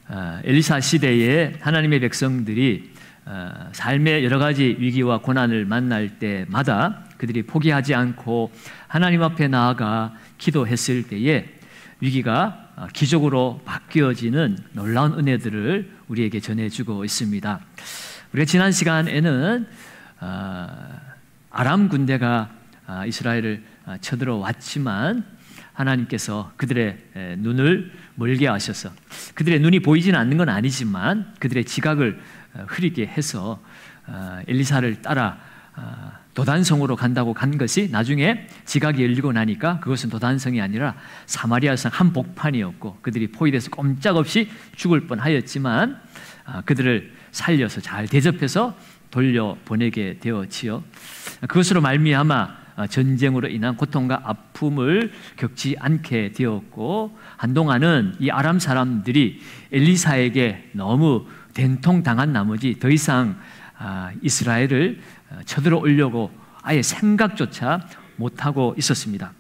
엘리사 시대에 하나님의 백성들이 삶의 여러 가지 위기와 고난을 만날 때마다 그들이 포기하지 않고 하나님 앞에 나아가 기도했을 때에 위기가 기적으로 바뀌어지는 놀라운 은혜들을 우리에게 전해주고 있습니다. 우리가 지난 시간에는 아람 군대가 이스라엘을 쳐들어왔지만 하나님께서 그들의 눈을 멀게 하셔서 그들의 눈이 보이지는 않는 건 아니지만 그들의 지각을 흐리게 해서 엘리사를 따라 도단성으로 간다고 간 것이 나중에 지각이 열리고 나니까 그것은 도단성이 아니라 사마리아성 한복판이었고 그들이 포위돼서 꼼짝없이 죽을 뻔하였지만 그들을 살려서 잘 대접해서 돌려보내게 되었지요. 그것으로 말미암아 전쟁으로 인한 고통과 아픔을 겪지 않게 되었고 한동안은 이 아람 사람들이 엘리사에게 너무 된통당한 나머지 더 이상 이스라엘을 쳐들어오려고 아예 생각조차 못하고 있었습니다.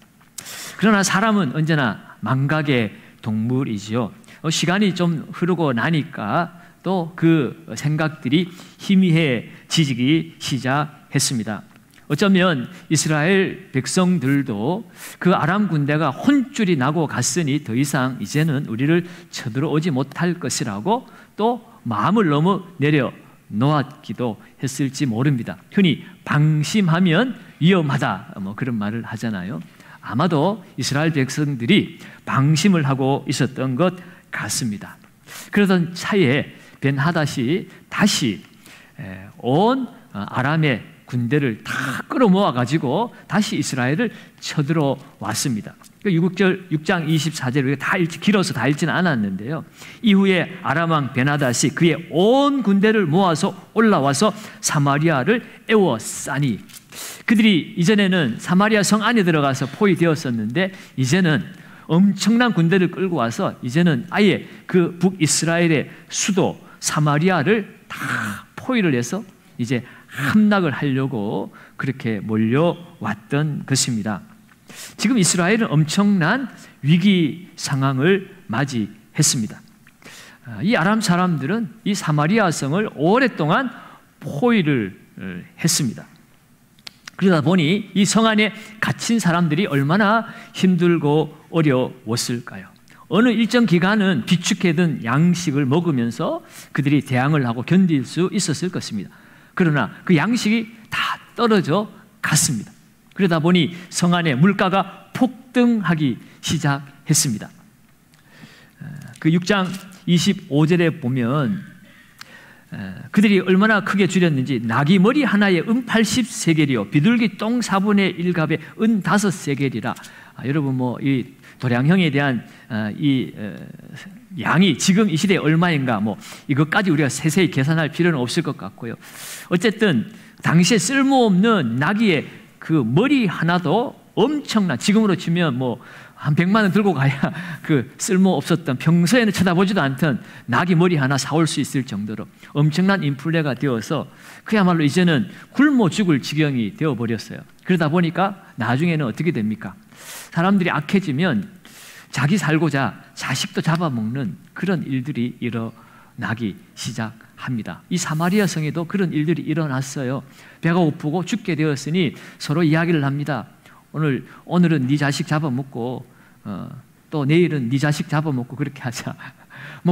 그러나 사람은 언제나 망각의 동물이지요. 시간이 좀 흐르고 나니까 또 그 생각들이 희미해지기 시작했습니다. 어쩌면 이스라엘 백성들도 그 아람 군대가 혼쭐이 나고 갔으니 더 이상 이제는 우리를 쳐들어오지 못할 것이라고 또 마음을 너무 내려놓았기도 했을지 모릅니다. 흔히 방심하면 위험하다 그런 말을 하잖아요. 아마도 이스라엘 백성들이 방심을 하고 있었던 것 같습니다. 그러던 차에 벤하닷이 다시 온 아람의 군대를 다 끌어모아 가지고 다시 이스라엘을 쳐들어왔습니다. 6장 24절 다 길어서 다 읽지는 않았는데요. 이후에 아람 왕 벤하닷이 그의 온 군대를 모아서 올라와서 사마리아를 에워싸니 그들이 이전에는 사마리아 성 안에 들어가서 포위되었었는데 이제는 엄청난 군대를 끌고 와서 이제는 아예 그 북이스라엘의 수도 사마리아를 다 포위를 해서 이제 함락을 하려고 그렇게 몰려왔던 것입니다. 지금 이스라엘은 엄청난 위기 상황을 맞이했습니다. 이 아람 사람들은 이 사마리아 성을 오랫동안 포위를 했습니다. 그러다 보니 이 성 안에 갇힌 사람들이 얼마나 힘들고 어려웠을까요? 어느 일정 기간은 비축해둔 양식을 먹으면서 그들이 대항을 하고 견딜 수 있었을 것입니다. 그러나 그 양식이 다 떨어져 갔습니다. 그러다 보니 성 안에 물가가 폭등하기 시작했습니다. 그 6장 25절에 보면 그들이 얼마나 크게 줄였는지 나귀 머리 하나에 은 80세겔이요 비둘기 똥 4분의 1갑에 은 5세겔이라. 여러분 이 도량형에 대한 이 양이 지금 이 시대에 얼마인가 이것까지 우리가 세세히 계산할 필요는 없을 것 같고요. 어쨌든 당시에 쓸모없는 나귀의 그 머리 하나도 엄청난, 지금으로 치면 한 100만 원 들고 가야 그 쓸모없었던, 평소에는 쳐다보지도 않던 나귀 머리 하나 사올 수 있을 정도로 엄청난 인플레가 되어서 그야말로 이제는 굶어 죽을 지경이 되어버렸어요. 그러다 보니까 나중에는 어떻게 됩니까? 사람들이 악해지면 자기 살고자 자식도 잡아먹는 그런 일들이 일어나기 시작합니다. 이 사마리아 성에도 그런 일들이 일어났어요. 배가 고프고 죽게 되었으니 서로 이야기를 합니다. 오늘은 네 자식 잡아먹고 또 내일은 네 자식 잡아먹고 그렇게 하자.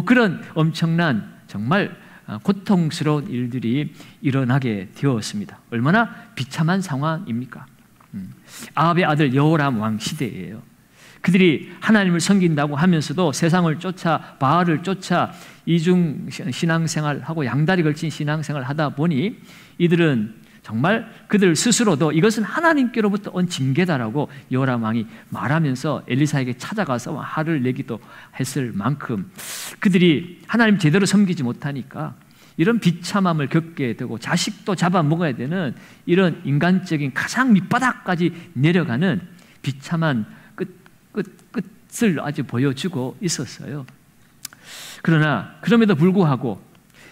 그런 엄청난 정말 고통스러운 일들이 일어나게 되었습니다. 얼마나 비참한 상황입니까? 아합의 아들 여호람 왕 시대예요. 그들이 하나님을 섬긴다고 하면서도 세상을 쫓아 바알을 쫓아 이중 신앙생활하고 양다리 걸친 신앙생활을 하다 보니 이들은 정말 그들 스스로도 이것은 하나님께로부터 온 징계다라고 여호람 왕이 말하면서 엘리사에게 찾아가서 화를 내기도 했을 만큼 그들이 하나님 제대로 섬기지 못하니까 이런 비참함을 겪게 되고 자식도 잡아먹어야 되는 이런 인간적인 가장 밑바닥까지 내려가는 비참한 끝을 아주 보여주고 있었어요. 그러나 그럼에도 불구하고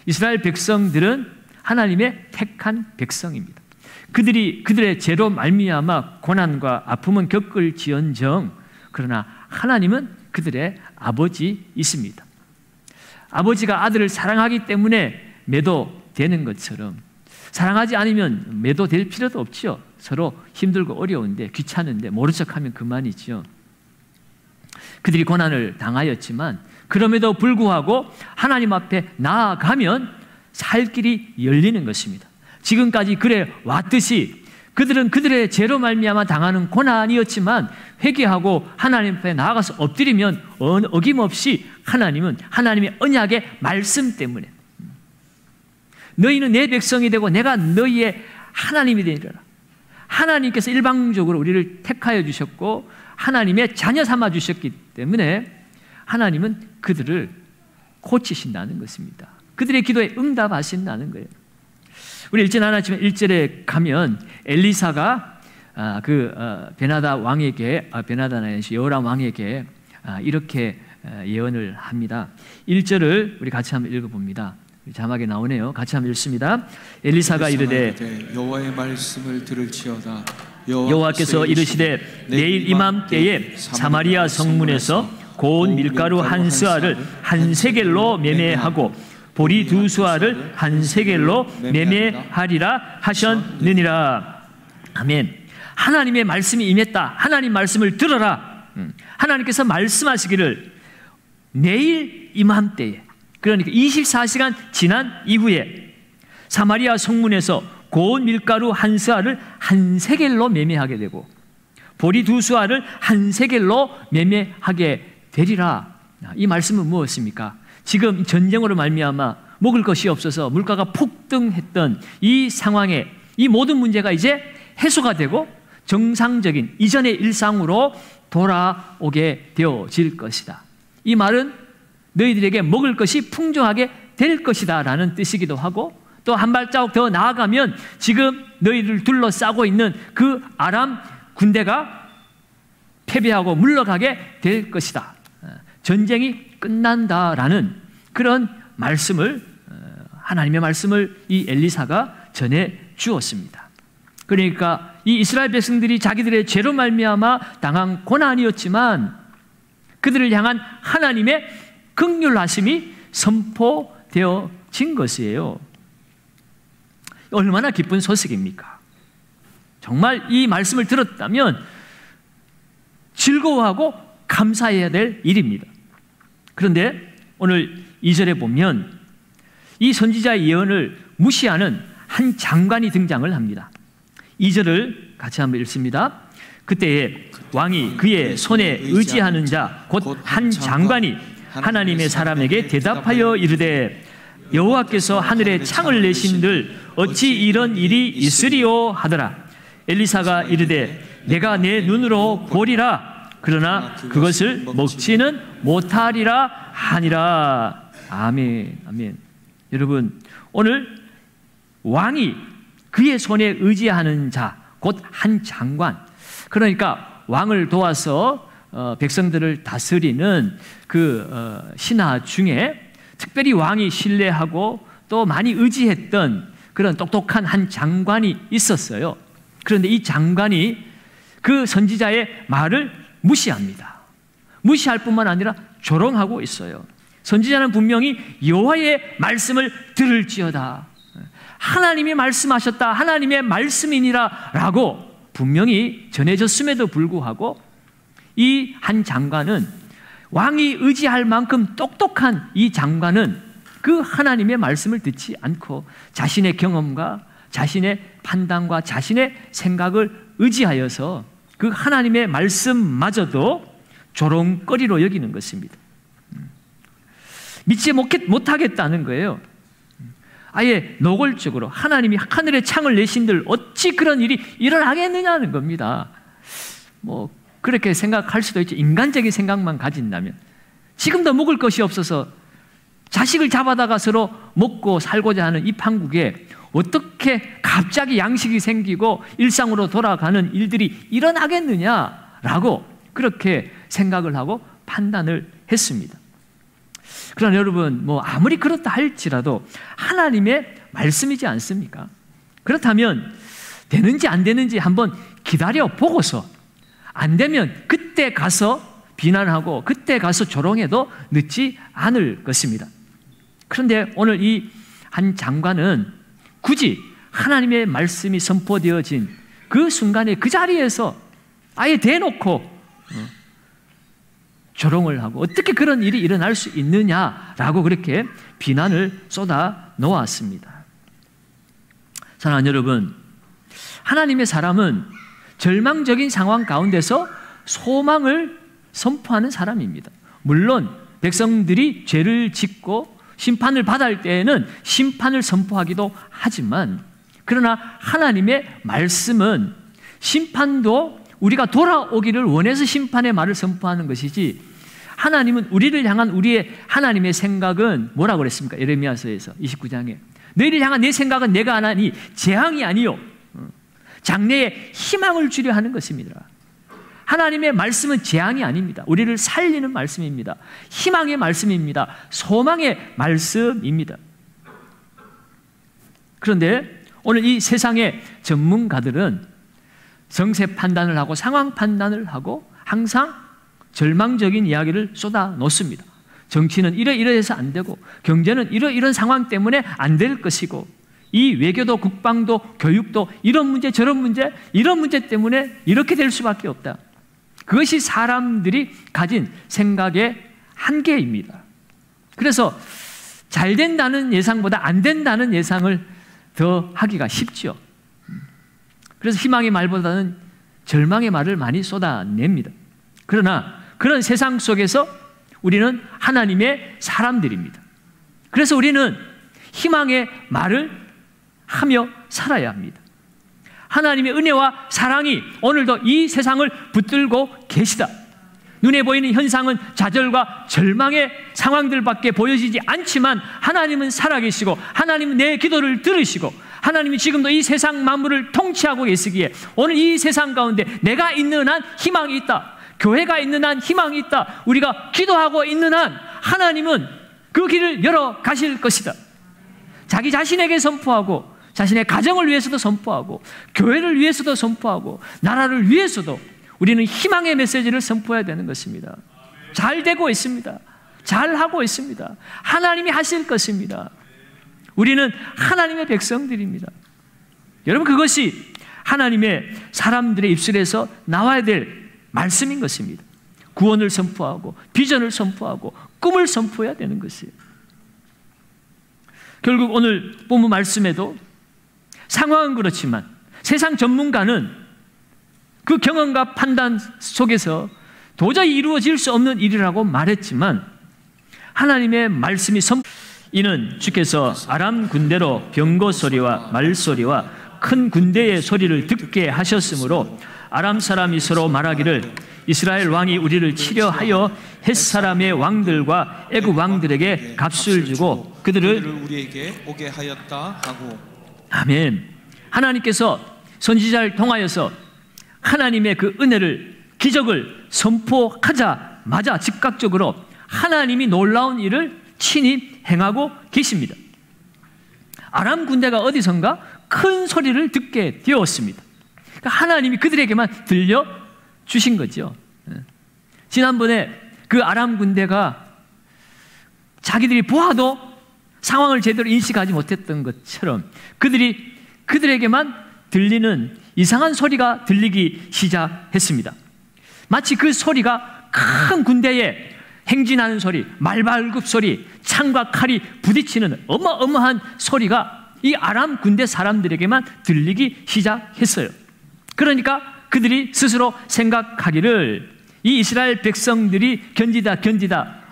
이스라엘 백성들은 하나님의 택한 백성입니다. 그들의 죄로 말미암아 고난과 아픔은 겪을지언정 그러나 하나님은 그들의 아버지이십니다. 아버지가 아들을 사랑하기 때문에 매도되는 것처럼 사랑하지 않으면 매도될 필요도 없죠. 서로 힘들고 어려운데 귀찮은데 모른 척하면 그만이죠. 그들이 고난을 당하였지만 그럼에도 불구하고 하나님 앞에 나아가면 살 길이 열리는 것입니다. 지금까지 그래 왔듯이 그들은 그들의 죄로 말미암아 당하는 고난이었지만 회개하고 하나님 앞에 나아가서 엎드리면 어김없이 하나님은 하나님의 언약의 말씀 때문에 너희는 내 백성이 되고 내가 너희의 하나님이 되리라. 하나님께서 일방적으로 우리를 택하여 주셨고 하나님의 자녀 삼아 주셨기 때문에 하나님은 그들을 고치신다는 것입니다. 그들의 기도에 응답하신다는 거예요. 우리 읽진 않았지만 1절에 가면 엘리사가 베나다 왕에게 여호람 왕에게 이렇게 예언을 합니다. 1절을 우리 같이 한번 읽어봅니다. 자막에 나오네요. 같이 한번 읽습니다. 엘리사가 이르되 여호와의 말씀을 들을지어다. 여호와께서 이르시되 내일 이맘때에 사마리아 성문에서 고운 밀가루 한 스아를 한 세겔로 매매하고 보리 두 수아를 한 세겔로 매매하리라 하셨느니라. 아멘. 하나님의 말씀이 임했다. 하나님 말씀을 들어라. 하나님께서 말씀하시기를 내일 이맘때에, 그러니까 24시간 지난 이후에 사마리아 성문에서 고운 밀가루 한 스아를 한 세겔로 매매하게 되고 보리 두 수아를 한 세겔로 매매하게 되리라. 이 말씀은 무엇입니까? 지금 전쟁으로 말미암아 먹을 것이 없어서 물가가 폭등했던 이 상황에 이 모든 문제가 이제 해소가 되고 정상적인 이전의 일상으로 돌아오게 되어질 것이다. 이 말은 너희들에게 먹을 것이 풍족하게 될 것이다 라는 뜻이기도 하고, 또 한 발자국 더 나아가면 지금 너희를 둘러싸고 있는 그 아람 군대가 패배하고 물러가게 될 것이다. 전쟁이 끝난다라는 그런 말씀을, 하나님의 말씀을 이 엘리사가 전해 주었습니다. 그러니까 이 이스라엘 백성들이 자기들의 죄로 말미암아 당한 고난이었지만 그들을 향한 하나님의 긍휼하심이 선포되어진 것이에요. 얼마나 기쁜 소식입니까? 정말 이 말씀을 들었다면 즐거워하고 감사해야 될 일입니다. 그런데 오늘 2절에 보면 이 선지자의 예언을 무시하는 한 장관이 등장을 합니다. 2절을 같이 한번 읽습니다. 그때에 왕이 그의 손에 의지하는 자 곧 한 장관이 하나님의 사람에게 대답하여 이르되 여호와께서 하늘에 창을 내신들 어찌 이런 일이 있으리요 하더라. 엘리사가 이르되 내가 내 눈으로 보리라. 그러나 그것을 먹지는 못하리라 하니라. 아멘. 아멘. 여러분, 오늘 왕이 그의 손에 의지하는 자 곧 한 장관, 그러니까 왕을 도와서 백성들을 다스리는 그 신하 중에 특별히 왕이 신뢰하고 또 많이 의지했던 그런 똑똑한 한 장관이 있었어요. 그런데 이 장관이 그 선지자의 말을 무시합니다. 무시할 뿐만 아니라 조롱하고 있어요. 선지자는 분명히 여호와의 말씀을 들을지어다, 하나님이 말씀하셨다, 하나님의 말씀이니라 라고 분명히 전해졌음에도 불구하고 이 한 장관은, 왕이 의지할 만큼 똑똑한 이 장관은 그 하나님의 말씀을 듣지 않고 자신의 경험과 자신의 판단과 자신의 생각을 의지하여서 그 하나님의 말씀마저도 조롱거리로 여기는 것입니다. 믿지 못하겠다는 거예요. 아예 노골적으로 하나님이 하늘의 창을 내신들 어찌 그런 일이 일어나겠느냐는 겁니다. 뭐 그렇게 생각할 수도 있죠. 인간적인 생각만 가진다면. 지금도 먹을 것이 없어서 자식을 잡아다가 서로 먹고 살고자 하는 이 판국에 어떻게 갑자기 양식이 생기고 일상으로 돌아가는 일들이 일어나겠느냐라고 그렇게 생각을 하고 판단을 했습니다. 그러나 여러분, 뭐 아무리 그렇다 할지라도 하나님의 말씀이지 않습니까? 그렇다면 되는지 안 되는지 한번 기다려 보고서 안 되면 그때 가서 비난하고 그때 가서 조롱해도 늦지 않을 것입니다. 그런데 오늘 이 한 장관은 굳이 하나님의 말씀이 선포되어진 그 순간에 그 자리에서 아예 대놓고 조롱을 하고 어떻게 그런 일이 일어날 수 있느냐라고 그렇게 비난을 쏟아 놓았습니다. 사랑하는 여러분, 하나님의 사람은 절망적인 상황 가운데서 소망을 선포하는 사람입니다. 물론 백성들이 죄를 짓고 심판을 받을 때에는 심판을 선포하기도 하지만, 그러나 하나님의 말씀은 심판도 우리가 돌아오기를 원해서 심판의 말을 선포하는 것이지, 하나님은 우리를 향한 우리의 하나님의 생각은 뭐라고 그랬습니까? 예레미야서에서 29장에 너희를 향한 내 생각은 내가 하나니 재앙이 아니요 장래에 희망을 주려 하는 것입니다. 하나님의 말씀은 재앙이 아닙니다. 우리를 살리는 말씀입니다. 희망의 말씀입니다. 소망의 말씀입니다. 그런데 오늘 이 세상의 전문가들은 정세 판단을 하고 상황 판단을 하고 항상 절망적인 이야기를 쏟아 놓습니다. 정치는 이러이러해서 안 되고, 경제는 이런 상황 때문에 안 될 것이고, 이 외교도 국방도 교육도 이런 문제 저런 문제 이런 문제 때문에 이렇게 될 수밖에 없다. 그것이 사람들이 가진 생각의 한계입니다. 그래서 잘 된다는 예상보다 안 된다는 예상을 더 하기가 쉽죠. 그래서 희망의 말보다는 절망의 말을 많이 쏟아냅니다. 그러나 그런 세상 속에서 우리는 하나님의 사람들입니다. 그래서 우리는 희망의 말을 하며 살아야 합니다. 하나님의 은혜와 사랑이 오늘도 이 세상을 붙들고 계시다. 눈에 보이는 현상은 좌절과 절망의 상황들밖에 보여지지 않지만 하나님은 살아계시고, 하나님은 내 기도를 들으시고, 하나님이 지금도 이 세상 만물을 통치하고 계시기에 오늘 이 세상 가운데 내가 있는 한 희망이 있다. 교회가 있는 한 희망이 있다. 우리가 기도하고 있는 한 하나님은 그 길을 열어 가실 것이다. 자기 자신에게 선포하고, 자신의 가정을 위해서도 선포하고, 교회를 위해서도 선포하고, 나라를 위해서도 우리는 희망의 메시지를 선포해야 되는 것입니다. 잘 되고 있습니다. 잘 하고 있습니다. 하나님이 하실 것입니다. 우리는 하나님의 백성들입니다. 여러분, 그것이 하나님의 사람들의 입술에서 나와야 될 말씀인 것입니다. 구원을 선포하고 비전을 선포하고 꿈을 선포해야 되는 것이에요. 결국 오늘 본문 말씀에도 상황은 그렇지만 세상 전문가는 그 경험과 판단 속에서 도저히 이루어질 수 없는 일이라고 말했지만, 하나님의 말씀이 이는 주께서 아람 군대로 병거 소리와 말소리와 큰 군대의 소리를 듣게 하셨으므로 아람 사람이 서로 말하기를 이스라엘 왕이 우리를 치려하여 헷 사람의 왕들과 애굽 왕들에게 값을 주고 그들을 우리에게 오게 하였다 하고. 아멘. 하나님께서 선지자를 통하여서 하나님의 그 은혜를, 기적을 선포하자마자 즉각적으로 하나님이 놀라운 일을 친히 행하고 계십니다. 아람 군대가 어디선가 큰 소리를 듣게 되었습니다. 그러니까 하나님이 그들에게만 들려주신 거죠. 지난번에 그 아람 군대가 자기들이 보아도 상황을 제대로 인식하지 못했던 것처럼 그들에게만 들리는 이상한 소리가 들리기 시작했습니다. 마치 그 소리가 큰 군대에 행진하는 소리, 말발굽 소리, 창과 칼이 부딪히는 어마어마한 소리가 이 아람 군대 사람들에게만 들리기 시작했어요. 그러니까 그들이 스스로 생각하기를 이 이스라엘 백성들이 견디다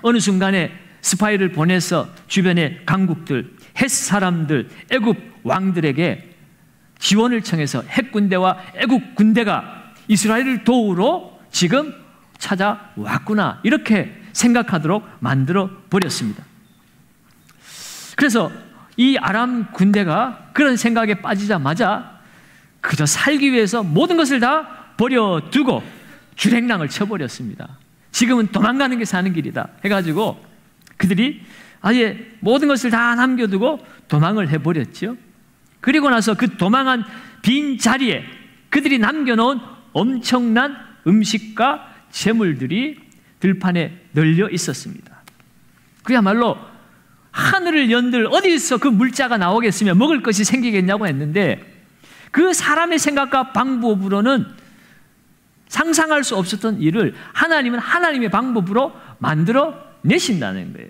어느 순간에 스파이를 보내서 주변의 강국들, 헷 사람들, 애굽 왕들에게 지원을 청해서 헷 군대와 애굽 군대가 이스라엘을 도우러 지금 찾아왔구나, 이렇게 생각하도록 만들어 버렸습니다. 그래서 이 아람 군대가 그런 생각에 빠지자마자 그저 살기 위해서 모든 것을 다 버려두고 주행랑을 쳐버렸습니다. 지금은 도망가는 게 사는 길이다 해가지고 그들이 아예 모든 것을 다 남겨두고 도망을 해버렸죠. 그리고 나서 그 도망한 빈 자리에 그들이 남겨놓은 엄청난 음식과 재물들이 들판에 널려 있었습니다. 그야말로 하늘을 연들 어디서 그 물자가 나오겠으며 먹을 것이 생기겠냐고 했는데 그 사람의 생각과 방법으로는 상상할 수 없었던 일을 하나님은 하나님의 방법으로 만들어 내신다는 거예요.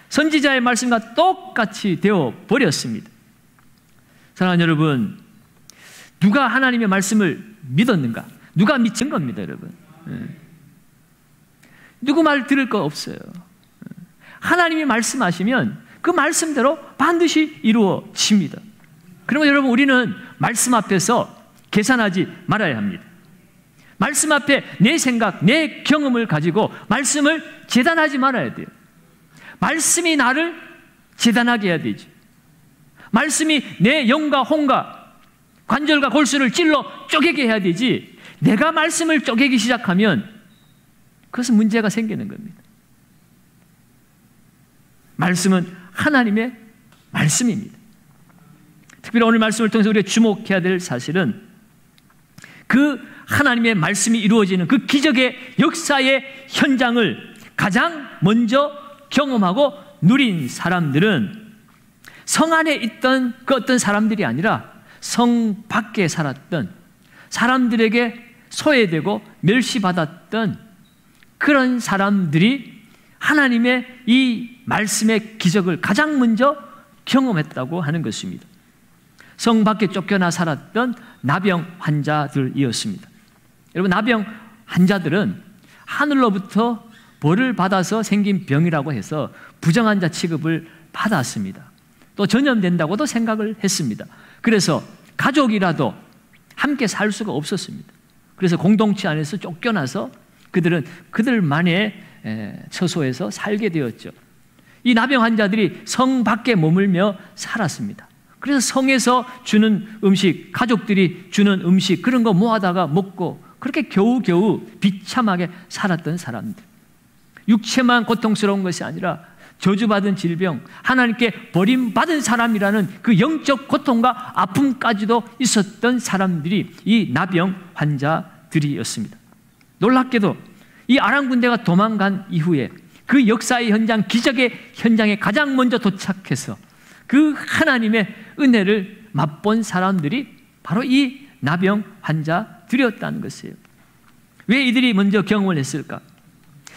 선지자의 말씀과 똑같이 되어 버렸습니다. 사랑하는 여러분, 누가 하나님의 말씀을 믿었는가? 누가 믿은 겁니다, 여러분. 누구 말 들을 거 없어요. 하나님이 말씀하시면 그 말씀대로 반드시 이루어집니다. 그러면 여러분, 우리는 말씀 앞에서 계산하지 말아야 합니다. 말씀 앞에 내 생각, 내 경험을 가지고 말씀을 재단하지 말아야 돼요. 말씀이 나를 재단하게 해야 되지. 말씀이 내 영과 혼과 관절과 골수를 찔러 쪼개게 해야 되지. 내가 말씀을 쪼개기 시작하면 그것은 문제가 생기는 겁니다. 말씀은 하나님의 말씀입니다. 특별히 오늘 말씀을 통해서 우리가 주목해야 될 사실은 그 하나님의 말씀이 이루어지는 그 기적의 역사의 현장을 가장 먼저 경험하고 누린 사람들은 성 안에 있던 그 어떤 사람들이 아니라 성 밖에 살았던 사람들에게 소외되고 멸시받았던 그런 사람들이 하나님의 이 말씀의 기적을 가장 먼저 경험했다고 하는 것입니다. 성 밖에 쫓겨나 살았던 나병 환자들이었습니다. 여러분, 나병 환자들은 하늘로부터 벌을 받아서 생긴 병이라고 해서 부정환자 취급을 받았습니다. 또 전염된다고도 생각을 했습니다. 그래서 가족이라도 함께 살 수가 없었습니다. 그래서 공동체 안에서 쫓겨나서 그들은 그들만의 처소에서 살게 되었죠. 이 나병 환자들이 성 밖에 머물며 살았습니다. 그래서 성에서 주는 음식, 가족들이 주는 음식 그런 거 모아다가 먹고 그렇게 겨우겨우 비참하게 살았던 사람들. 육체만 고통스러운 것이 아니라 저주받은 질병, 하나님께 버림받은 사람이라는 그 영적 고통과 아픔까지도 있었던 사람들이 이 나병 환자들이었습니다. 놀랍게도 이 아람 군대가 도망간 이후에 그 역사의 현장, 기적의 현장에 가장 먼저 도착해서 그 하나님의 은혜를 맛본 사람들이 바로 이 나병 환자들이었다는 것이에요. 왜 이들이 먼저 경험을 했을까?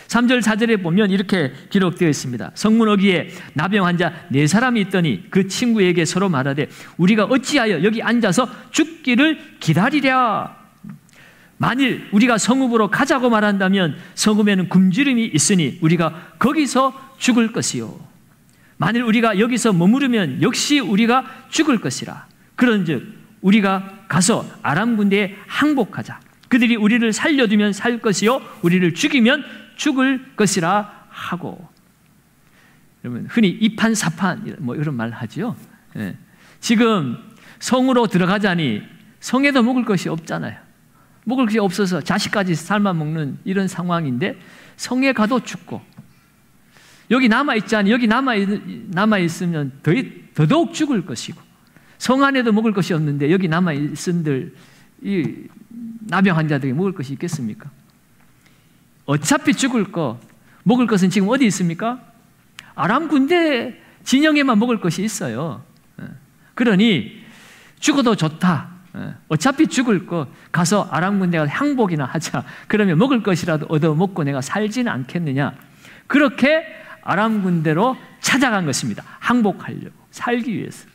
3절 4절에 보면 이렇게 기록되어 있습니다. 성문 어귀에 나병 환자 4사람이 있더니 그 친구에게 서로 말하되 우리가 어찌하여 여기 앉아서 죽기를 기다리랴. 만일 우리가 성읍으로 가자고 말한다면 성읍에는 굶주림이 있으니 우리가 거기서 죽을 것이요. 만일 우리가 여기서 머무르면 역시 우리가 죽을 것이라. 그런즉 우리가 가서 아람 군대에 항복하자. 그들이 우리를 살려두면 살 것이요 우리를 죽이면 죽을 것이라 하고. 여러분, 흔히 이판사판 뭐 이런 말 하죠. 예. 지금 성으로 들어가자니 성에도 먹을 것이 없잖아요. 먹을 것이 없어서 자식까지 삶아 먹는 이런 상황인데 성에 가도 죽고 여기 남아있자니 여기 남아있으면 더더욱 죽을 것이고 성 안에도 먹을 것이 없는데 여기 남아있은들 이 나병 환자들이 먹을 것이 있겠습니까? 어차피 죽을 거 먹을 것은 지금 어디 있습니까? 아람 군대 진영에만 먹을 것이 있어요. 그러니 죽어도 좋다. 어차피 죽을 거 가서 아람 군대가 항복이나 하자. 그러면 먹을 것이라도 얻어먹고 내가 살지는 않겠느냐. 그렇게 아람 군대로 찾아간 것입니다. 항복하려고, 살기 위해서.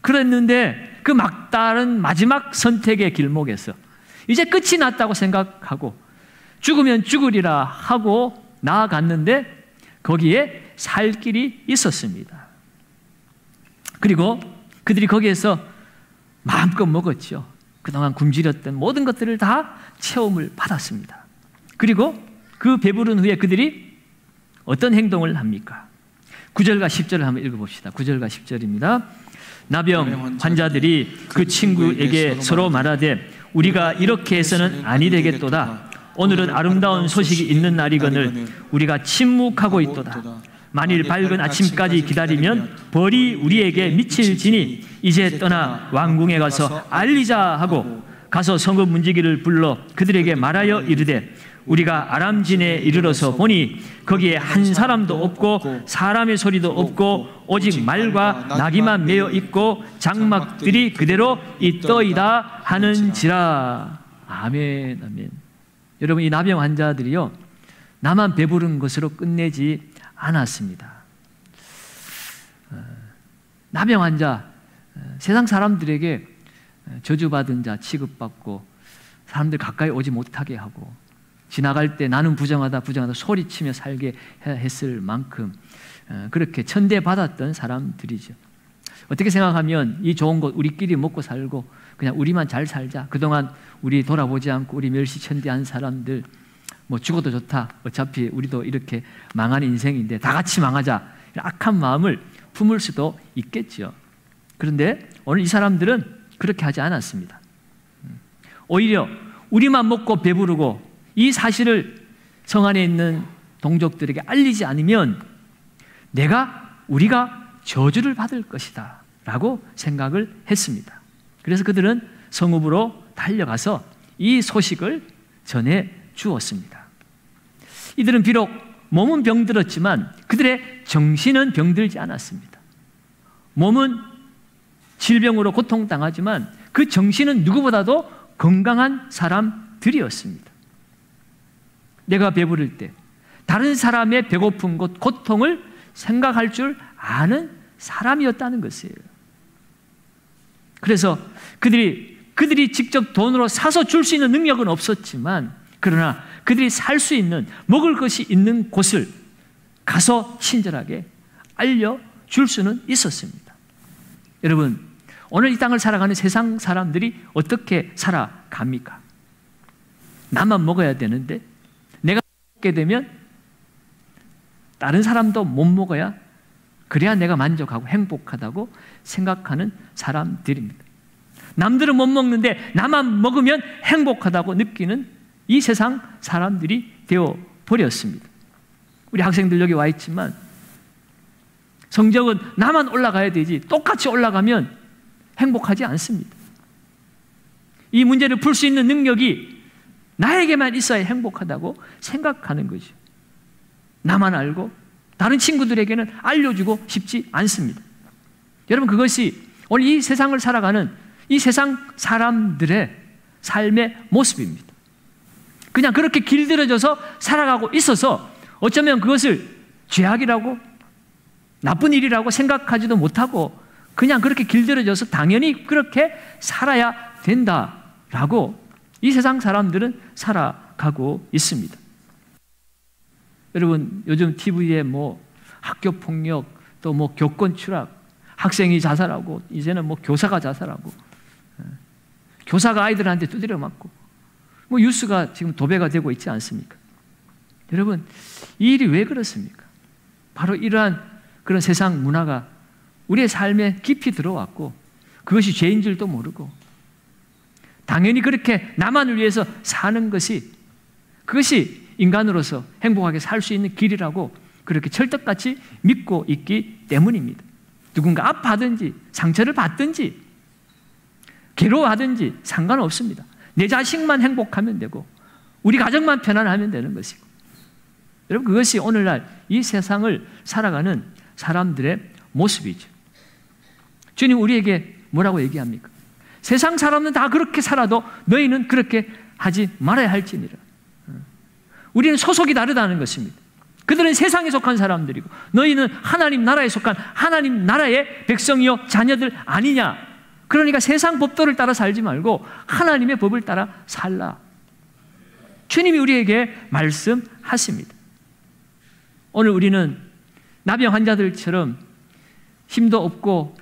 그랬는데 그 막다른 마지막 선택의 길목에서 이제 끝이 났다고 생각하고 죽으면 죽으리라 하고 나아갔는데 거기에 살 길이 있었습니다. 그리고 그들이 거기에서 마음껏 먹었죠. 그동안 굶주렸던 모든 것들을 다 체험을 받았습니다. 그리고 그 배부른 후에 그들이 어떤 행동을 합니까? 9절과 10절을 한번 읽어봅시다. 9절과 10절입니다. 나병 환자들이 그 친구에게 서로 말하되 우리가 이렇게 해서는 아니 되겠도다. 오늘은 아름다운 소식이 있는 날이거늘 우리가 침묵하고 있도다. 만일 밝은 아침까지 기다리면 벌이 우리에게 미칠지니 이제 떠나 왕궁에 가서 알리자 하고 가서 성읍 문지기를 불러 그들에게 말하여 이르되 우리가 아람진에 이르러서 보니 거기에 한 사람도 없고 사람의 소리도 없고 오직 말과 나귀만 메어 있고 장막들이 그대로 있더이다 하는지라. 아멘, 아멘. 여러분, 이 나병 환자들이요, 나만 배부른 것으로 끝내지 않았습니다. 나병 환자, 세상 사람들에게 저주받은 자 취급받고 사람들 가까이 오지 못하게 하고 지나갈 때 나는 부정하다 부정하다 소리치며 살게 했을 만큼 그렇게 천대받았던 사람들이죠. 어떻게 생각하면 이 좋은 곳 우리끼리 먹고 살고 그냥 우리만 잘 살자, 그동안 우리 돌아보지 않고 우리 멸시천대한 사람들 뭐 죽어도 좋다, 어차피 우리도 이렇게 망한 인생인데 다 같이 망하자, 악한 마음을 품을 수도 있겠죠. 그런데 오늘 이 사람들은 그렇게 하지 않았습니다. 오히려 우리만 먹고 배부르고 이 사실을 성 안에 있는 동족들에게 알리지 않으면 우리가 저주를 받을 것이다 라고 생각을 했습니다. 그래서 그들은 성읍으로 달려가서 이 소식을 전해 주었습니다. 이들은 비록 몸은 병들었지만 그들의 정신은 병들지 않았습니다. 몸은 질병으로 고통당하지만 그 정신은 누구보다도 건강한 사람들이었습니다. 내가 배부를 때 다른 사람의 배고픈 것, 고통을 생각할 줄 아는 사람이었다는 것이에요. 그래서 그들이 직접 돈으로 사서 줄 수 있는 능력은 없었지만, 그러나 그들이 살 수 있는, 먹을 것이 있는 곳을 가서 친절하게 알려줄 수는 있었습니다. 여러분, 오늘 이 땅을 살아가는 세상 사람들이 어떻게 살아갑니까? 나만 먹어야 되는데 내가 먹게 되면 다른 사람도 못 먹어야, 그래야 내가 만족하고 행복하다고 생각하는 사람들입니다. 남들은 못 먹는데 나만 먹으면 행복하다고 느끼는 이 세상 사람들이 되어버렸습니다. 우리 학생들 여기 와 있지만 성적은 나만 올라가야 되지 똑같이 올라가면 행복하지 않습니다. 이 문제를 풀 수 있는 능력이 나에게만 있어야 행복하다고 생각하는 거죠. 나만 알고 다른 친구들에게는 알려주고 싶지 않습니다. 여러분, 그것이 오늘 이 세상을 살아가는 이 세상 사람들의 삶의 모습입니다. 그냥 그렇게 길들여져서 살아가고 있어서 어쩌면 그것을 죄악이라고 나쁜 일이라고 생각하지도 못하고 그냥 그렇게 길들여져서 당연히 그렇게 살아야 된다라고 이 세상 사람들은 살아가고 있습니다. 여러분, 요즘 TV에 뭐 학교 폭력, 또 뭐 교권 추락, 학생이 자살하고 이제는 뭐 교사가 자살하고, 교사가 아이들한테 두드려 맞고, 뭐 뉴스가 지금 도배가 되고 있지 않습니까? 여러분, 이 일이 왜 그렇습니까? 바로 이러한 그런 세상 문화가 우리의 삶에 깊이 들어왔고, 그것이 죄인 줄도 모르고, 당연히 그렇게 나만을 위해서 사는 것이, 그것이 인간으로서 행복하게 살 수 있는 길이라고 그렇게 철떡같이 믿고 있기 때문입니다. 누군가 아파하든지 상처를 받든지 괴로워하든지 상관없습니다. 내 자식만 행복하면 되고 우리 가정만 편안하면 되는 것이고, 여러분, 그것이 오늘날 이 세상을 살아가는 사람들의 모습이죠. 주님 우리에게 뭐라고 얘기합니까? 세상 사람은 다 그렇게 살아도 너희는 그렇게 하지 말아야 할지니라. 우리는 소속이 다르다는 것입니다. 그들은 세상에 속한 사람들이고 너희는 하나님 나라에 속한 하나님 나라의 백성이요 자녀들 아니냐. 그러니까 세상 법도를 따라 살지 말고 하나님의 법을 따라 살라. 주님이 우리에게 말씀하십니다. 오늘 우리는 나병 환자들처럼 힘도 없고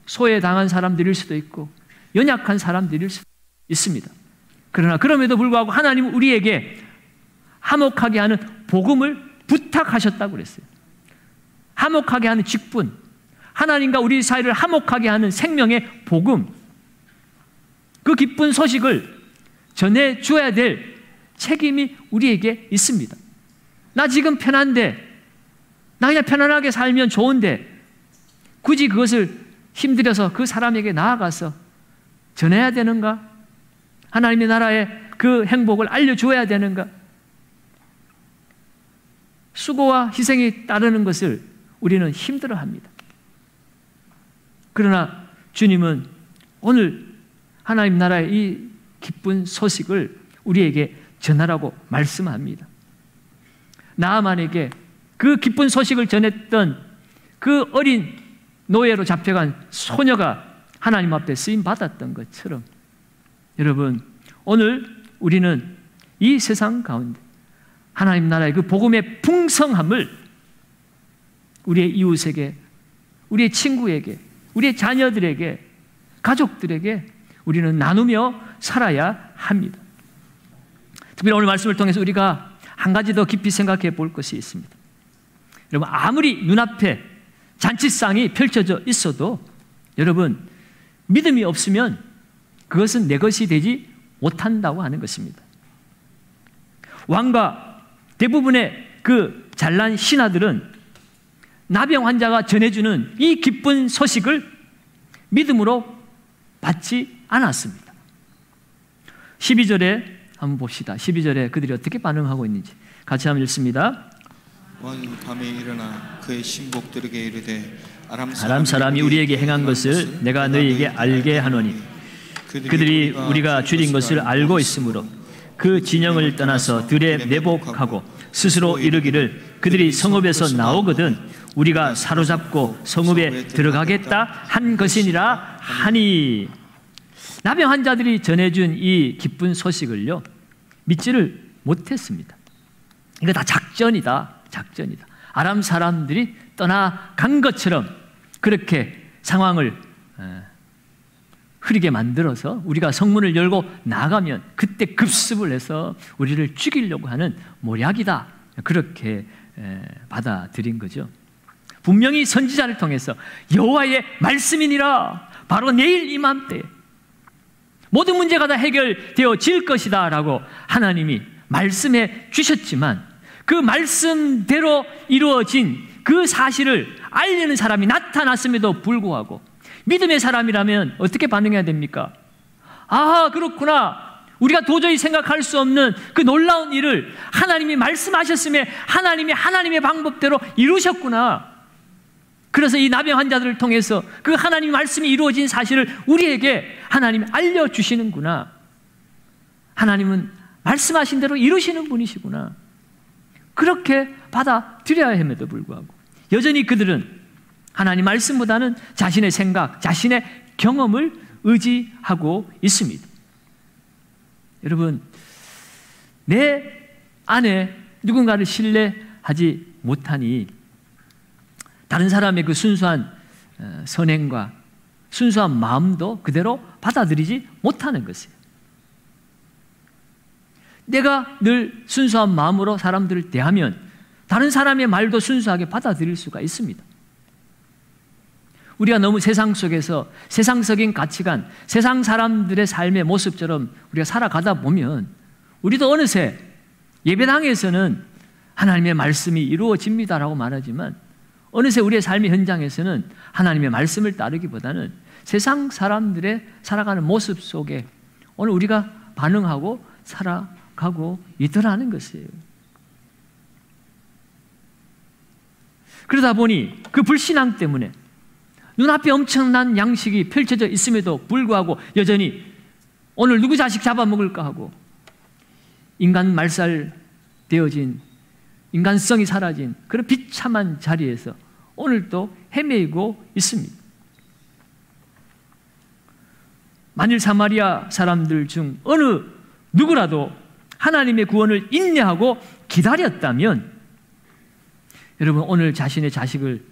소외당한 사람들일 수도 있고 연약한 사람들일 수도 있습니다. 그러나 그럼에도 불구하고 하나님은 우리에게 화목하게 하는 복음을 부탁하셨다고 그랬어요. 화목하게 하는 직분, 하나님과 우리 사이를 화목하게 하는 생명의 복음, 그 기쁜 소식을 전해 주어야 될 책임이 우리에게 있습니다. 나 지금 편한데, 나 그냥 편안하게 살면 좋은데 굳이 그것을 힘들여서 그 사람에게 나아가서 전해야 되는가? 하나님의 나라의 그 행복을 알려주어야 되는가? 수고와 희생이 따르는 것을 우리는 힘들어합니다. 그러나 주님은 오늘 하나님 나라의 이 기쁜 소식을 우리에게 전하라고 말씀합니다. 나아만에게 그 기쁜 소식을 전했던 그 어린 노예로 잡혀간 소녀가 하나님 앞에 쓰임 받았던 것처럼 여러분, 오늘 우리는 이 세상 가운데 하나님 나라의 그 복음의 풍성함을 우리의 이웃에게, 우리의 친구에게, 우리의 자녀들에게, 가족들에게 우리는 나누며 살아야 합니다. 특별히 오늘 말씀을 통해서 우리가 한 가지 더 깊이 생각해 볼 것이 있습니다. 여러분, 아무리 눈앞에 잔치상이 펼쳐져 있어도 여러분, 믿음이 없으면 그것은 내 것이 되지 못한다고 하는 것입니다. 왕과 대부분의 그 잘난 신하들은 나병 환자가 전해주는 이 기쁜 소식을 믿음으로 받지 않았습니다. 12절에 한번 봅시다. 12절에 그들이 어떻게 반응하고 있는지 같이 한번 읽습니다. 왕이 밤에 일어나 그의 신복들에게 이르되 아람 사람이 우리에게 행한 것을 내가 너희에게 알게 하노니 그들이 우리가 줄인 것을 알고 있으므로 그 진영을 떠나서 들에 내복하고 스스로 이르기를 그들이 성읍에서 나오거든 우리가 사로잡고 성읍에 들어가겠다 한 것이니라 하니. 나병 환자들이 전해준 이 기쁜 소식을요 믿지를 못했습니다. 이거 다 작전이다. 아람 사람들이 떠나간 것처럼 그렇게 상황을 흐리게 만들어서 우리가 성문을 열고 나가면 그때 급습을 해서 우리를 죽이려고 하는 모략이다. 그렇게 받아들인 거죠. 분명히 선지자를 통해서 여호와의 말씀이니라 바로 내일 이맘때 모든 문제가 다 해결되어질 것이다 라고 하나님이 말씀해 주셨지만 그 말씀대로 이루어진 그 사실을 알리는 사람이 나타났음에도 불구하고 믿음의 사람이라면 어떻게 반응해야 됩니까? 아, 그렇구나. 우리가 도저히 생각할 수 없는 그 놀라운 일을 하나님이 말씀하셨음에 하나님의 방법대로 이루셨구나. 그래서 이 나병 환자들을 통해서 그 하나님의 말씀이 이루어진 사실을 우리에게 하나님이 알려주시는구나. 하나님은 말씀하신 대로 이루시는 분이시구나. 그렇게 받아들여야 함에도 불구하고 여전히 그들은 하나님 말씀보다는 자신의 생각, 자신의 경험을 의지하고 있습니다. 여러분, 내 안에 누군가를 신뢰하지 못하니 다른 사람의 그 순수한 선행과 순수한 마음도 그대로 받아들이지 못하는 것이에요. 내가 늘 순수한 마음으로 사람들을 대하면 다른 사람의 말도 순수하게 받아들일 수가 있습니다. 우리가 너무 세상 속에서 세상적인 가치관, 세상 사람들의 삶의 모습처럼 우리가 살아가다 보면 우리도 어느새 예배당에서는 하나님의 말씀이 이루어집니다라고 말하지만 어느새 우리의 삶의 현장에서는 하나님의 말씀을 따르기보다는 세상 사람들의 살아가는 모습 속에 오늘 우리가 반응하고 살아가고 있더라는 것이에요. 그러다 보니 그 불신앙 때문에 눈앞에 엄청난 양식이 펼쳐져 있음에도 불구하고 여전히 오늘 누구 자식 잡아먹을까 하고 인간 말살되어진 인간성이 사라진 그런 비참한 자리에서 오늘도 헤매이고 있습니다. 만일 사마리아 사람들 중 어느 누구라도 하나님의 구원을 인내하고 기다렸다면 여러분 오늘 자신의 자식을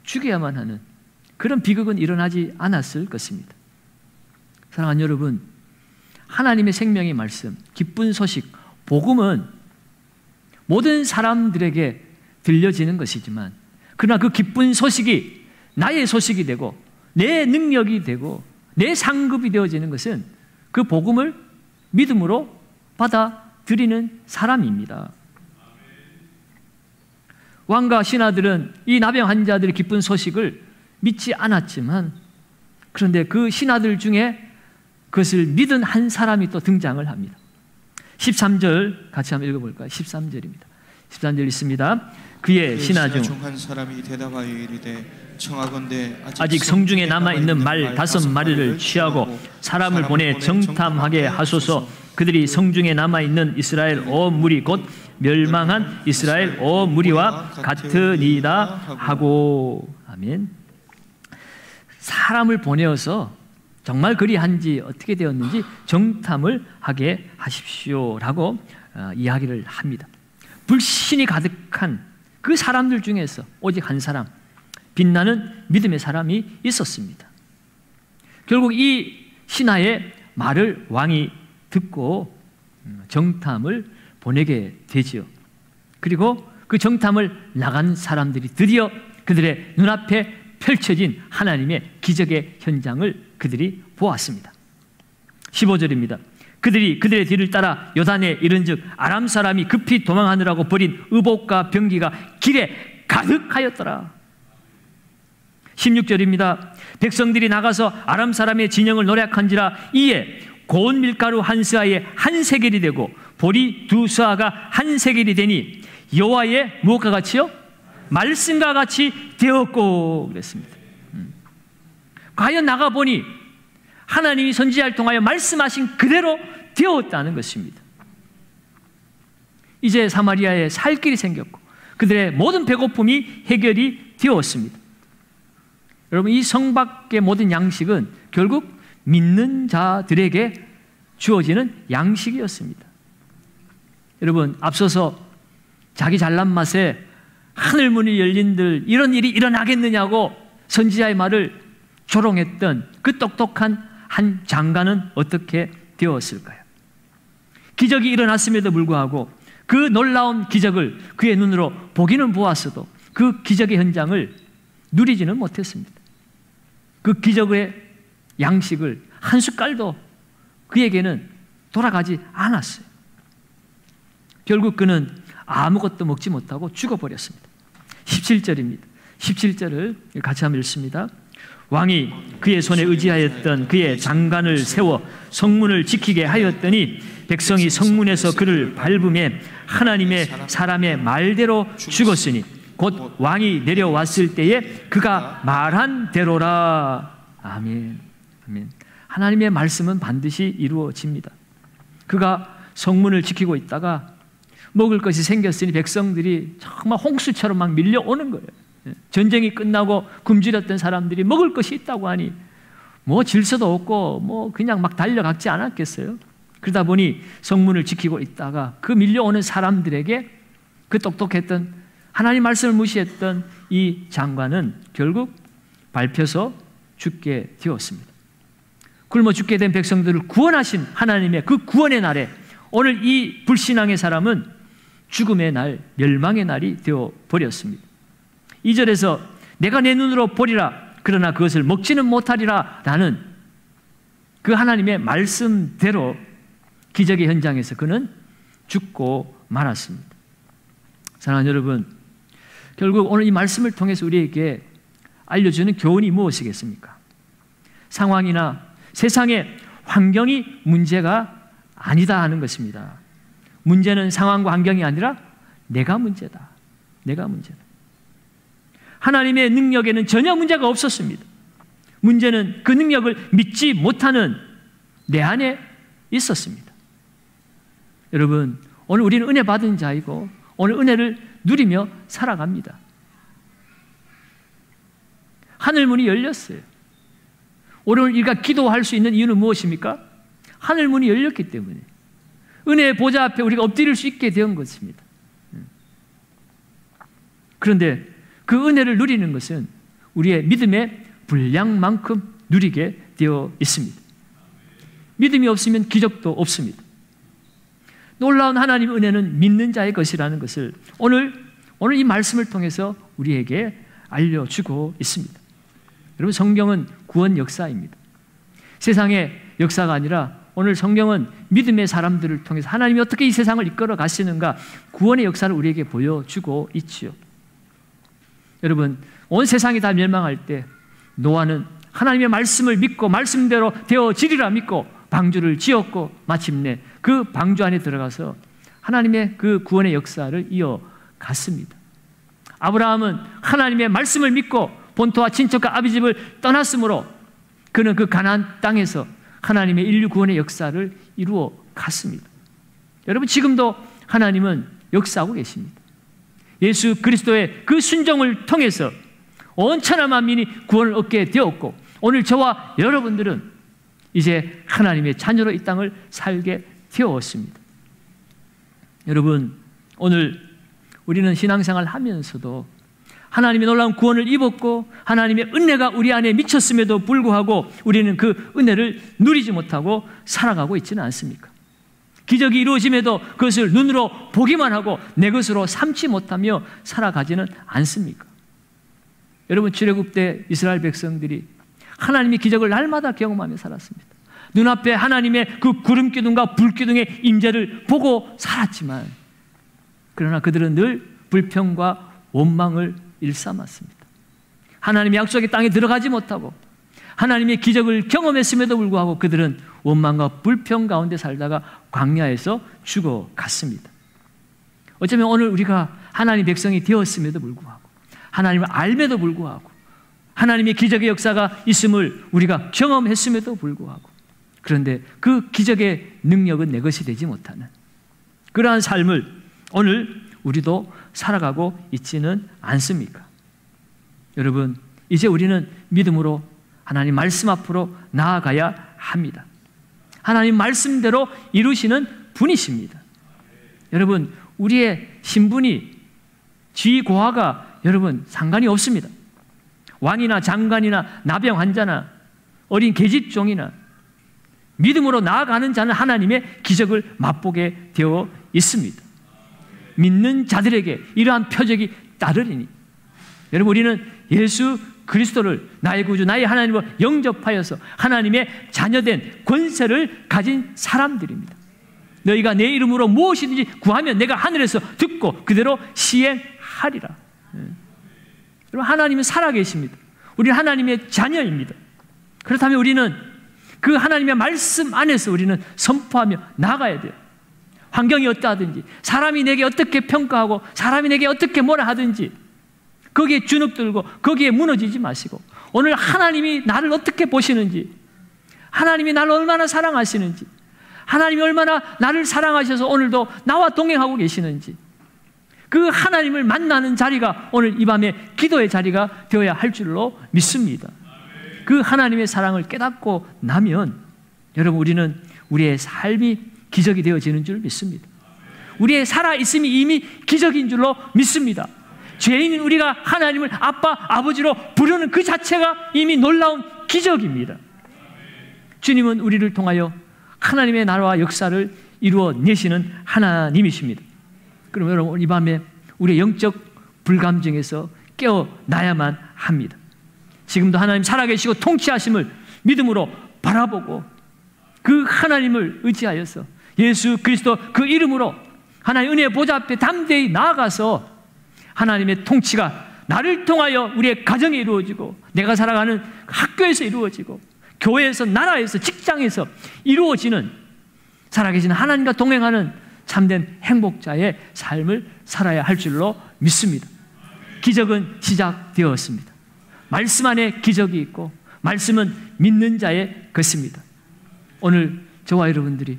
죽여야만 하는 그런 비극은 일어나지 않았을 것입니다. 사랑하는 여러분, 하나님의 생명의 말씀, 기쁜 소식, 복음은 모든 사람들에게 들려지는 것이지만 그러나 그 기쁜 소식이 나의 소식이 되고 내 능력이 되고 내 상급이 되어지는 것은 그 복음을 믿음으로 받아들이는 사람입니다. 왕과 신하들은 이 나병 환자들의 기쁜 소식을 믿지 않았지만 그런데 그 신하들 중에 그것을 믿은 한 사람이 또 등장을 합니다. 13절 같이 한번 읽어볼까요? 13절입니다. 13절 있습니다. 그의 신하 중 한 사람이 대답하여 이르되 청하건대 아직 성중에 남아있는 말 5마리를 취하고 사람을 보내 정탐하게 하소서. 그들이 성중에 남아있는 이스라엘 온 무리 곧 멸망한 이스라엘 온 무리와 같으니이다 하고. 아멘. 사람을 보내어서 정말 그리한지 어떻게 되었는지 정탐을 하게 하십시오라고 이야기를 합니다. 불신이 가득한 그 사람들 중에서 오직 한 사람, 빛나는 믿음의 사람이 있었습니다. 결국 이 신하의 말을 왕이 듣고 정탐을 보내게 되지요. 그리고 그 정탐을 나간 사람들이 드디어 그들의 눈앞에 펼쳐진 하나님의 기적의 현장을 그들이 보았습니다. 15절입니다. 그들이 그들의 뒤를 따라 요단에 이른즉 아람 사람이 급히 도망하느라고 버린 의복과 병기가 길에 가득하였더라. 16절입니다. 백성들이 나가서 아람 사람의 진영을 노략한지라 이에 고운 밀가루 한 스아에 한 세겔이 되고 보리 2스아가 한 세겔이 되니 여호와의 무엇과 같이요? 말씀과 같이 되었고 그랬습니다. 과연 나가보니 하나님이 선지자를 통하여 말씀하신 그대로 되었다는 것입니다. 이제 사마리아에 살 길이 생겼고 그들의 모든 배고픔이 해결이 되었습니다. 여러분, 이 성 밖의 모든 양식은 결국 믿는 자들에게 주어지는 양식이었습니다. 여러분, 앞서서 자기 잘난 맛에 하늘문이 열린들 이런 일이 일어나겠느냐고 선지자의 말을 조롱했던 그 똑똑한 한 장관은 어떻게 되었을까요? 기적이 일어났음에도 불구하고 그 놀라운 기적을 그의 눈으로 보기는 보았어도 그 기적의 현장을 누리지는 못했습니다. 그 기적의 양식을 한 숟갈도 그에게는 돌아가지 않았어요. 결국 그는 아무것도 먹지 못하고 죽어버렸습니다. 17절입니다. 17절을 같이 한번 읽습니다. 왕이 그의 손에 의지하였던 그의 장관을 세워 성문을 지키게 하였더니 백성이 성문에서 그를 밟음에 하나님의 사람의 말대로 죽었으니 곧 왕이 내려왔을 때에 그가 말한 대로라. 아멘. 아멘. 하나님의 말씀은 반드시 이루어집니다. 그가 성문을 지키고 있다가 먹을 것이 생겼으니 백성들이 정말 홍수처럼 막 밀려오는 거예요. 전쟁이 끝나고 굶주렸던 사람들이 먹을 것이 있다고 하니 뭐 질서도 없고 뭐 그냥 막 달려갔지 않았겠어요? 그러다 보니 성문을 지키고 있다가 그 밀려오는 사람들에게 그 똑똑했던 하나님 말씀을 무시했던 이 장관은 결국 밟혀서 죽게 되었습니다. 굶어 죽게 된 백성들을 구원하신 하나님의 그 구원의 날에 오늘 이 불신앙의 사람은 죽음의 날, 멸망의 날이 되어버렸습니다. 2절에서 내가 내 눈으로 보리라 그러나 그것을 먹지는 못하리라 라는 그 하나님의 말씀대로 기적의 현장에서 그는 죽고 말았습니다. 사랑하는 여러분, 결국 오늘 이 말씀을 통해서 우리에게 알려주는 교훈이 무엇이겠습니까? 상황이나 세상의 환경이 문제가 아니다 하는 것입니다. 문제는 상황과 환경이 아니라 내가 문제다. 내가 문제다. 하나님의 능력에는 전혀 문제가 없었습니다. 문제는 그 능력을 믿지 못하는 내 안에 있었습니다. 여러분, 오늘 우리는 은혜 받은 자이고 오늘 은혜를 누리며 살아갑니다. 하늘문이 열렸어요. 오늘 우리가 기도할 수 있는 이유는 무엇입니까? 하늘문이 열렸기 때문에 은혜의 보좌 앞에 우리가 엎드릴 수 있게 된 것입니다. 그런데 그 은혜를 누리는 것은 우리의 믿음의 분량만큼 누리게 되어 있습니다. 믿음이 없으면 기적도 없습니다. 놀라운 하나님의 은혜는 믿는 자의 것이라는 것을 오늘 이 말씀을 통해서 우리에게 알려주고 있습니다. 여러분, 성경은 구원 역사입니다. 세상의 역사가 아니라 오늘 성경은 믿음의 사람들을 통해서 하나님이 어떻게 이 세상을 이끌어 가시는가 구원의 역사를 우리에게 보여주고 있지요. 여러분, 온 세상이 다 멸망할 때 노아는 하나님의 말씀을 믿고 말씀대로 되어지리라 믿고 방주를 지었고 마침내 그 방주 안에 들어가서 하나님의 그 구원의 역사를 이어갔습니다. 아브라함은 하나님의 말씀을 믿고 본토와 친척과 아비 집을 떠났으므로 그는 그 가나안 땅에서 하나님의 인류 구원의 역사를 이루어 갔습니다. 여러분, 지금도 하나님은 역사하고 계십니다. 예수 그리스도의 그 순종을 통해서 온 천하 만민이 구원을 얻게 되었고, 오늘 저와 여러분들은 이제 하나님의 자녀로 이 땅을 살게 되었습니다. 여러분, 오늘 우리는 신앙생활을 하면서도 하나님의 놀라운 구원을 입었고 하나님의 은혜가 우리 안에 미쳤음에도 불구하고 우리는 그 은혜를 누리지 못하고 살아가고 있지는 않습니까? 기적이 이루어짐에도 그것을 눈으로 보기만 하고 내 것으로 삼지 못하며 살아가지는 않습니까? 여러분, 출애굽 때 이스라엘 백성들이 하나님의 기적을 날마다 경험하며 살았습니다. 눈앞에 하나님의 그 구름 기둥과 불 기둥의 임재를 보고 살았지만, 그러나 그들은 늘 불평과 원망을 일삼았습니다. 하나님의 약속의 땅에 들어가지 못하고 하나님의 기적을 경험했음에도 불구하고 그들은 원망과 불평 가운데 살다가 광야에서 죽어갔습니다. 어쩌면 오늘 우리가 하나님의 백성이 되었음에도 불구하고, 하나님을 알매도 불구하고, 하나님의 기적의 역사가 있음을 우리가 경험했음에도 불구하고, 그런데 그 기적의 능력은 내 것이 되지 못하는 그러한 삶을 오늘 우리도 살아가고 있지는 않습니까? 여러분, 이제 우리는 믿음으로 하나님 말씀 앞으로 나아가야 합니다. 하나님 말씀대로 이루시는 분이십니다. 여러분, 우리의 신분이 지위 고하가 여러분 상관이 없습니다. 왕이나 장관이나 나병 환자나 어린 계집종이나 믿음으로 나아가는 자는 하나님의 기적을 맛보게 되어 있습니다. 믿는 자들에게 이러한 표적이 따르리니, 여러분, 우리는 예수 그리스도를 나의 구주, 나의 하나님으로 영접하여서 하나님의 자녀된 권세를 가진 사람들입니다. 너희가 내 이름으로 무엇이든지 구하면 내가 하늘에서 듣고 그대로 시행하리라. 여러분, 하나님은 살아계십니다. 우리는 하나님의 자녀입니다. 그렇다면 우리는 그 하나님의 말씀 안에서 우리는 선포하며 나가야 돼요. 환경이 어떠하든지, 사람이 내게 어떻게 평가하고 사람이 내게 어떻게 뭐라 하든지 거기에 주눅들고 거기에 무너지지 마시고, 오늘 하나님이 나를 어떻게 보시는지, 하나님이 나를 얼마나 사랑하시는지, 하나님이 얼마나 나를 사랑하셔서 오늘도 나와 동행하고 계시는지, 그 하나님을 만나는 자리가 오늘 이 밤에 기도의 자리가 되어야 할 줄로 믿습니다. 그 하나님의 사랑을 깨닫고 나면 여러분, 우리는 우리의 삶이 기적이 되어지는 줄 믿습니다. 우리의 살아있음이 이미 기적인 줄로 믿습니다. 죄인인 우리가 하나님을 아빠, 아버지로 부르는 그 자체가 이미 놀라운 기적입니다. 주님은 우리를 통하여 하나님의 나라와 역사를 이루어내시는 하나님이십니다. 그럼 여러분, 이 밤에 우리의 영적 불감증에서 깨어나야만 합니다. 지금도 하나님 살아계시고 통치하심을 믿음으로 바라보고 그 하나님을 의지하여서 예수 그리스도 그 이름으로 하나님 은혜의 보좌 앞에 담대히 나아가서 하나님의 통치가 나를 통하여 우리의 가정에 이루어지고, 내가 살아가는 학교에서 이루어지고, 교회에서, 나라에서, 직장에서 이루어지는 살아계신 하나님과 동행하는 참된 행복자의 삶을 살아야 할 줄로 믿습니다. 기적은 시작되었습니다. 말씀 안에 기적이 있고 말씀은 믿는 자의 것입니다. 오늘 저와 여러분들이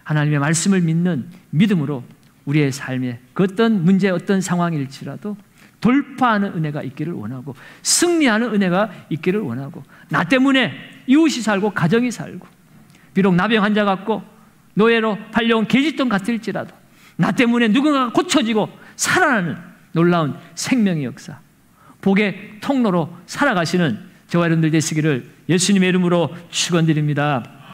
하나님의 말씀을 믿는 믿음으로 우리의 삶에 그 어떤 문제, 어떤 상황일지라도 돌파하는 은혜가 있기를 원하고, 승리하는 은혜가 있기를 원하고, 나 때문에 이웃이 살고 가정이 살고, 비록 나병 환자 같고 노예로 팔려온 계집종 같을지라도 나 때문에 누군가가 고쳐지고 살아나는 놀라운 생명의 역사, 복의 통로로 살아가시는 저와 여러분들 되시기를 예수님의 이름으로 축원드립니다.